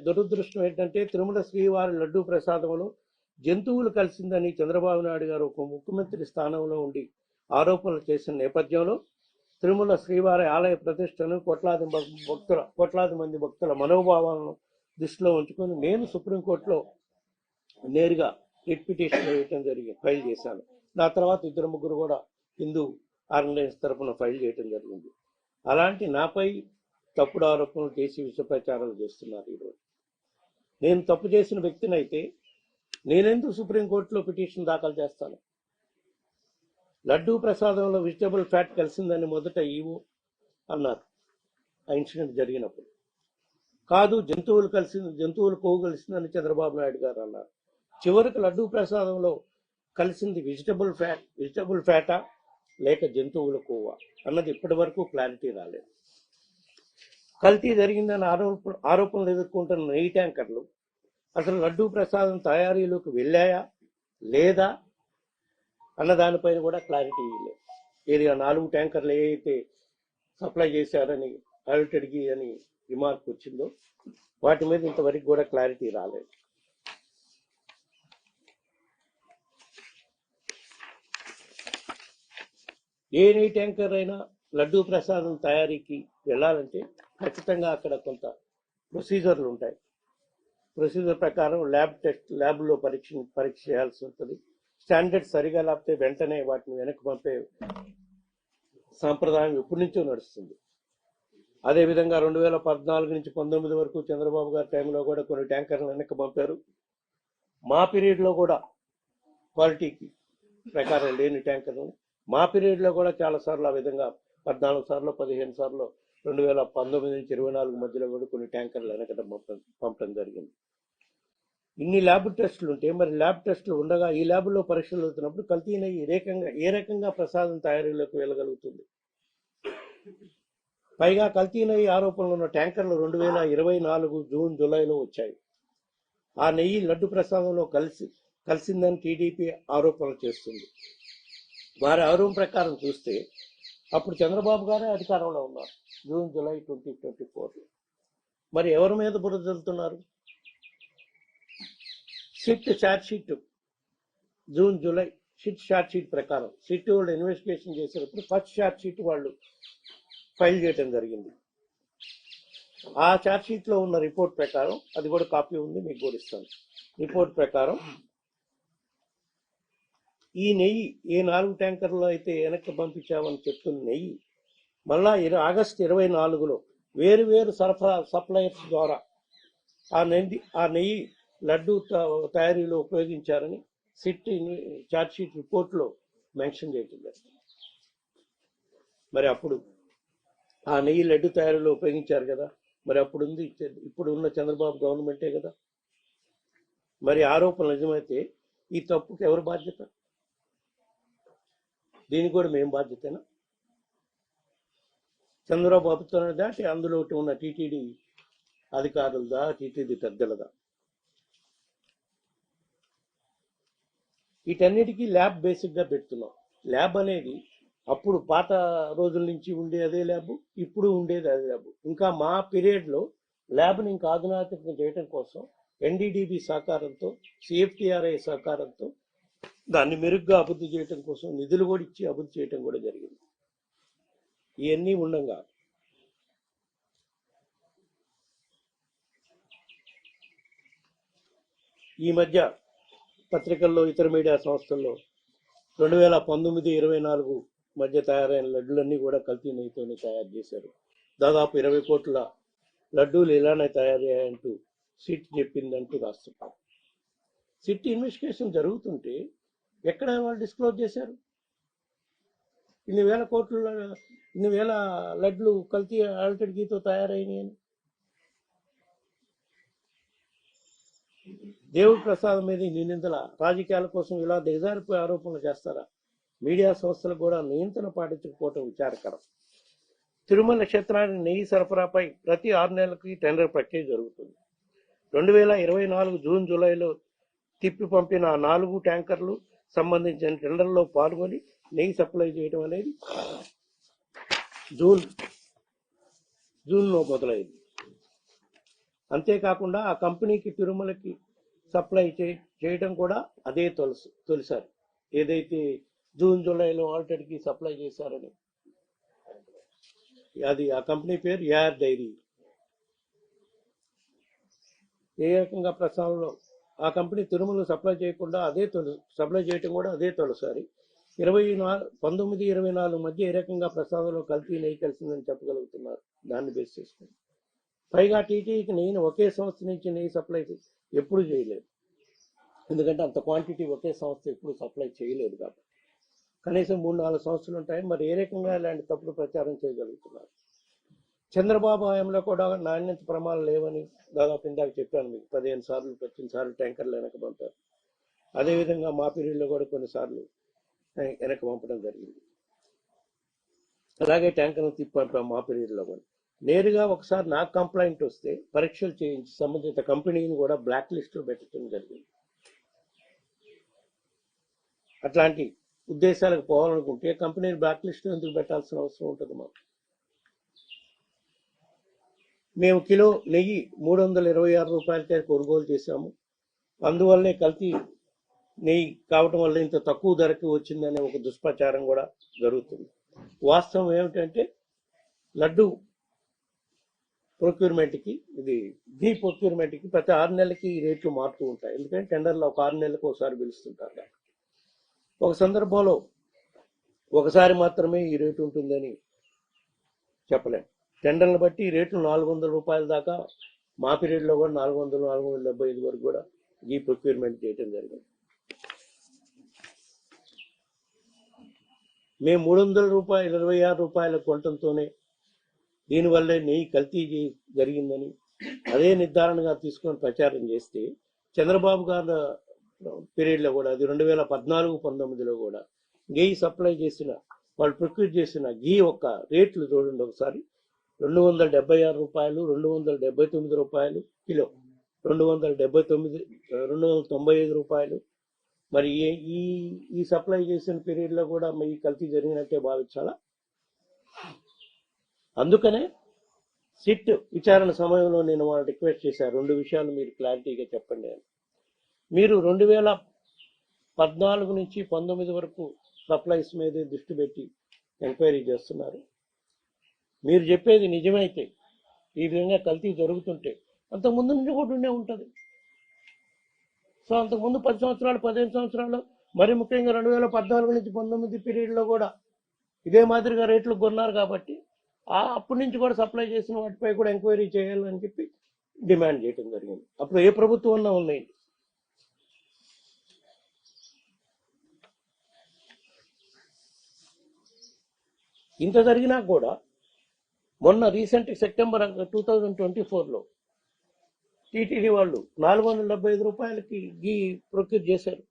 దురదృష్టం ఏంటంటే తిరుమల శ్రీవారి లడ్డూ ప్రసాదంలో జంతువులు కలిసిందని చంద్రబాబు నాయుడు గారు ఒక ముఖ్యమంత్రి స్థానంలో ఉండి ఆరోపణలు చేసిన నేపథ్యంలో తిరుమల శ్రీవారి ఆలయ ప్రతిష్టను కోట్లాది మంది భక్తుల మనోభావాలను దృష్టిలో ఉంచుకొని నేను సుప్రీంకోర్టులో నేరుగా రిట్ పిటిషన్ ఫైల్ చేశాను. నా తర్వాత ఇద్దరు ముగ్గురు కూడా హిందూ ఆర్గనైజేషన్ తరఫున ఫైల్ చేయడం జరిగింది. అలాంటి నాపై తప్పుడు ఆరోపణలు చేసి విష ప్రచారాలు చేస్తున్నారు. ఈరోజు నేను తప్పు చేసిన వ్యక్తినైతే నేనెందుకు సుప్రీంకోర్టులో పిటిషన్ దాఖలు చేస్తాను? లడ్డూ ప్రసాదంలో వెజిటబుల్ ఫ్యాట్ కలిసిందని మొదట ఈవో అన్నారు ఆ ఇన్సిడెంట్ జరిగినప్పుడు. కాదు, జంతువులు కొవ్వు కలిసిందని చంద్రబాబు నాయుడు గారు అన్నారు. చివరికి లడ్డూ ప్రసాదంలో కలిసింది వెజిటబుల్ ఫ్యాటా లేక జంతువుల కొవ్వా అన్నది ఇప్పటి వరకు క్లారిటీ రాలేదు. కల్తీ జరిగిందని ఆరోపణలు ఎదుర్కొంటున్న నెయ్యి ట్యాంకర్లు అసలు లడ్డూ ప్రసాదం తయారీలోకి వెళ్ళాయా లేదా అన్న దానిపైన కూడా క్లారిటీ లేదు. ఏరియా 4 ట్యాంకర్లు ఏవైతే సప్లై చేశారని ఆడిటెడ్కి అని రిమార్క్ వచ్చిందో వాటి మీద ఇంతవరకు కూడా క్లారిటీ రాలేదు. ఏ నెయ్యి ట్యాంకర్ అయినా లడ్డూ ప్రసాదం తయారీకి వెళ్ళాలంటే ఖచ్చితంగా అక్కడ కొంత ప్రొసీజర్లు ఉంటాయి. ప్రొసీజర్ ప్రకారం ల్యాబ్లో పరీక్ష చేయాల్సి ఉంటుంది. స్టాండర్డ్ సరిగా లేకపోతే వెంటనే వాటిని వెనక్కి పంపే సాంప్రదాయం ఎప్పటి నుంచో నడుస్తుంది. అదేవిధంగా 2014 నుంచి 19 వరకు చంద్రబాబు గారి టైంలో కూడా కొన్ని ట్యాంకర్లు వెనక్కి పంపారు. మా పీరియడ్లో కూడా క్వాలిటీకి ప్రకారం లేని ట్యాంకర్లు మా పీరియడ్లో కూడా చాలాసార్లు ఆ విధంగా 14 సార్లు 15 సార్లు 2019 నుంచి 24 మధ్యలో కూడా కొన్ని ట్యాంకర్లు వెనకడం పంపడం జరిగింది. ఇన్ని ల్యాబ్ టెస్టులు ఉంటే మరి ల్యాబ్ టెస్టులు ఉండగా ఈ ల్యాబ్లో పరీక్షలు అవుతున్నప్పుడు కల్తీన ఏ రకంగా ప్రసాదం తయారీలోకి వెళ్ళగలుగుతుంది? పైగా కల్తీనయ్యి ఆరోపణలు ఉన్న ట్యాంకర్లు 2024 జూన్ జూలైలో వచ్చాయి. ఆ నెయ్యి లడ్డు ప్రసాదంలో కలిసిందని టీడీపీ ఆరోపణలు చేస్తుంది. వారి ఆరోపణ ప్రకారం చూస్తే అప్పుడు చంద్రబాబు గారే అధికారంలో ఉన్నారు జూన్ జూలై 2024. మరి ఎవరి మీద బురద జల్లుతున్నారు? SIT charge sheet June July SIT charge sheet ప్రకారం సిట్ వాళ్ళు ఇన్వెస్టిగేషన్ చేసేటప్పుడు ఫస్ట్ ఛార్జ్ షీట్ వాళ్ళు ఫైల్ చేయడం జరిగింది. ఆ ఛార్జ్ షీట్లో ఉన్న రిపోర్ట్ ప్రకారం, అది కూడా కాపీ ఉంది మీకు కూడా ఇస్తాను. రిపోర్ట్ ప్రకారం ఈ నెయ్యి ఏ 4 ట్యాంకర్లో అయితే వెనక్కి పంపించామని చెప్తున్న నెయ్యి మళ్ళా ఆగస్టు 24లో వేరు సప్లయర్స్ ద్వారా ఆ నెయ్యి లడ్డూ తయారీలో ఉపయోగించారని సిట్ ఛార్జ్ షీట్ రిపోర్ట్లో మెన్షన్ చేయడం జరిగింది. మరి అప్పుడు ఆ నెయ్యి లడ్డు తయారీలో ఉపయోగించారు కదా, మరి ఇప్పుడు ఉన్న చంద్రబాబు గవర్నమెంటే కదా. మరి ఆరోపణ నిజమైతే ఈ తప్పుకి ఎవరు బాధ్యత? దీనికి కూడా మేము బాధ్యతేనా? చంద్రబాబు ప్రభుత్వం దాటి అందులో ఉన్న టీటీడీ అధికారులదా, టీటీడీ పెద్దలదా? వీటన్నిటికీ ల్యాబ్ బేసిక్గా పెడుతున్నాం. ల్యాబ్ అనేది అప్పుడు పాత రోజుల నుంచి ఉండే అదే ల్యాబ్, ఇప్పుడు ఉండేది అదే ల్యాబ్. ఇంకా మా పీరియడ్లో ల్యాబ్ని ఇంకా ఆధునాతకం చేయడం కోసం ఎన్డీడీబీ సహకారంతో, సిఎఫ్టీఆర్ఐ సహకారంతో దాన్ని మెరుగ్గా అభివృద్ధి చేయడం కోసం నిధులు కూడా ఇచ్చి అభివృద్ధి చేయడం కూడా జరిగింది. ఇవన్నీ ఉండగా ఈ మధ్య పత్రికల్లో, ఇతర మీడియా సంస్థల్లో 2019-24 మధ్య తయారైన లడ్డులన్నీ కూడా కల్తీ నెయ్యితోనే తయారు చేశారు. దాదాపు 20 కోట్ల లడ్డూలు ఇలానే తయారయ్యాయంటూ సిట్ చెప్పిందంటూ రాస్తున్నారు. సిట్ ఇన్వెస్టిగేషన్ జరుగుతుంటే ఎక్కడ వాళ్ళు డిస్క్లోజ్ చేశారు? ఇన్ని వేల లడ్లు కల్తీ ఆల్టెడ్ గీతో తయారైనాయి అని. దేవుడి ప్రసాదం మీద నిందితుల రాజకీయాల కోసం ఇలా దిగజారిపోయి ఆరోపణలు చేస్తారా? మీడియా సంస్థలు కూడా నియంత్రణ పాటించకపోవటం విచారకరం. తిరుమల క్షేత్రానికి నెయ్యి సరఫరాపై ప్రతి 6 నెలలకి టెండర్ ప్రక్రియ జరుగుతుంది. 2024 జూన్ జూలైలో తిప్పి పంపిన 4 ట్యాంకర్లు సంబంధించిన టెండర్లో పాల్గొని నెయ్యి సప్లై చేయడం అనేది జూన్లో మొదలైంది. అంతేకాకుండా ఆ కంపెనీకి తిరుమలకి సప్లై చేయడం కూడా అదే తొలిసారి. ఏదైతే జూన్ జూలైలో ఆల్రెడీకి సప్లై చేశారని, అది ఆ కంపెనీ పేరు యార్ డైరీ. ఏ రకంగా ప్రస్తావనలో ఆ కంపెనీ తిరుమల సప్లై చేయకుండా సప్లై చేయడం కూడా అదే తొలిసారి. 19-24 మధ్య ఏ రకంగా ప్రస్తావనలో కల్తీ నెయ్యి కలిసిందని చెప్పగలుగుతున్నారు దాన్ని బేస్ చేసుకుని. పైగా టీటీకి నెయ్యిని ఒకే సంస్థ నుంచి నెయ్యి సప్లై ఎప్పుడు చేయలేదు, ఎందుకంటే అంత క్వాంటిటీ ఒకే సంస్థ ఎప్పుడు సప్లై చేయలేదు కాబట్టి. కనీసం 3-4 సంస్థలు ఉంటాయి. మరి ఏ రకంగా ఇలాంటి తప్పుడు ప్రచారం చేయగలుగుతున్నారు? చంద్రబాబు హయాంలో కూడా నాణ్యత ప్రమాణాలు లేవని దాదాపు ఇందాక చెప్పాను మీకు. 15 సార్లు 18 సార్లు ట్యాంకర్లు వెనక పంపారు. అదేవిధంగా మా పీరియడ్లో కూడా కొన్నిసార్లు వెనక పంపడం జరిగింది. అలాగే ట్యాంకర్లు తిప్పి పంపాం మా పీరియడ్లో కూడా. నేరుగా ఒకసారి నాకు కంప్లైంట్ వస్తే పరీక్షలు చేయించి సంబంధిత కంపెనీని కూడా బ్లాక్ లిస్ట్లో పెట్టడం జరిగింది. అట్లాంటి ఉద్దేశాలకు పోవాలనుకుంటే కంపెనీని బ్లాక్ లిస్ట్లో ఎందుకు పెట్టాల్సిన అవసరం ఉంటుంది మాకు? మేము కిలో నెయ్యి 326 రూపాయలకే కొనుగోలు చేశాము. అందువల్లే కల్తీ నెయ్యి కావటం వల్ల ఇంత తక్కువ ధరకి వచ్చిందనే ఒక దుష్ప్రచారం కూడా జరుగుతుంది. వాస్తవం ఏమిటంటే లడ్డు ప్రొక్యూర్మెంట్కి, ఇది ఘీ ప్రొక్యూర్మెంట్కి ప్రతి 6 నెలలకి ఈ రేట్లు మారుతూ ఉంటాయి. ఎందుకంటే టెండర్లో ఒక 6 నెలలకు ఒకసారి పిలుస్తుంటారు. ఒక సందర్భంలో ఒకసారి మాత్రమే ఈ రేటు ఉంటుందని చెప్పలేం. టెండర్లను బట్టి ఈ రేట్లు 400 రూపాయల దాకా మా పీరియడ్లో కూడా 400-475 వరకు కూడా ఈ ప్రొక్యూర్మెంట్ చేయడం జరిగింది. మేము 326 రూపాయల కొనటంతోనే దీనివల్లే నెయ్యి కల్తీ జరిగిందని అదే నిర్ధారణగా తీసుకొని ప్రచారం చేస్తే, చంద్రబాబు గారు పీరియడ్లో కూడా, అది 2014-19లో కూడా నెయ్యి సప్లై చేసిన వాళ్ళు ప్రొక్యూర్ చేసిన ఘీ యొక్క రేట్లు చూడండి ఒకసారి. 276 రూపాయలు, 279 రూపాయలు కిలో, 295 రూపాయలు. మరి ఈ సప్లై చేసిన పీరియడ్లో కూడా మీ కల్తీ జరిగినట్టే భావించాలా? అందుకనే సిట్ విచారణ సమయంలో నేను వాళ్ళు రిక్వెస్ట్ చేశాను, 2 విషయాలు మీరు క్లారిటీగా చెప్పండి అని. మీరు 2014 నుంచి 19 వరకు సప్లైస్ మీద దృష్టి పెట్టి ఎంక్వైరీ చేస్తున్నారు. మీరు చెప్పేది నిజమైతే, ఈ విధంగా కల్తీ జరుగుతుంటే అంతకుముందు నుంచి కూడా ఉండే ఉంటుంది. సో అంతకుముందు 10 సంవత్సరాలు 15 సంవత్సరాలు, మరి ముఖ్యంగా 2014 నుంచి 19 పీరియడ్లో కూడా ఇదే మాదిరిగా రేట్లు కొన్నారు కాబట్టి అప్పటి నుంచి కూడా సప్లై చేసిన వాటిపై కూడా ఎంక్వైరీ చేయాలని చెప్పి డిమాండ్ చేయడం జరిగింది. అప్పుడు ఏ ప్రభుత్వం అన్నా ఉన్నాయండి. ఇంత జరిగినా కూడా మొన్న రీసెంట్ సెప్టెంబర్ 2024లో టీటీడీ వాళ్ళు 475 రూపాయలకి ఘీ ప్రొక్యూర్ చేశారు.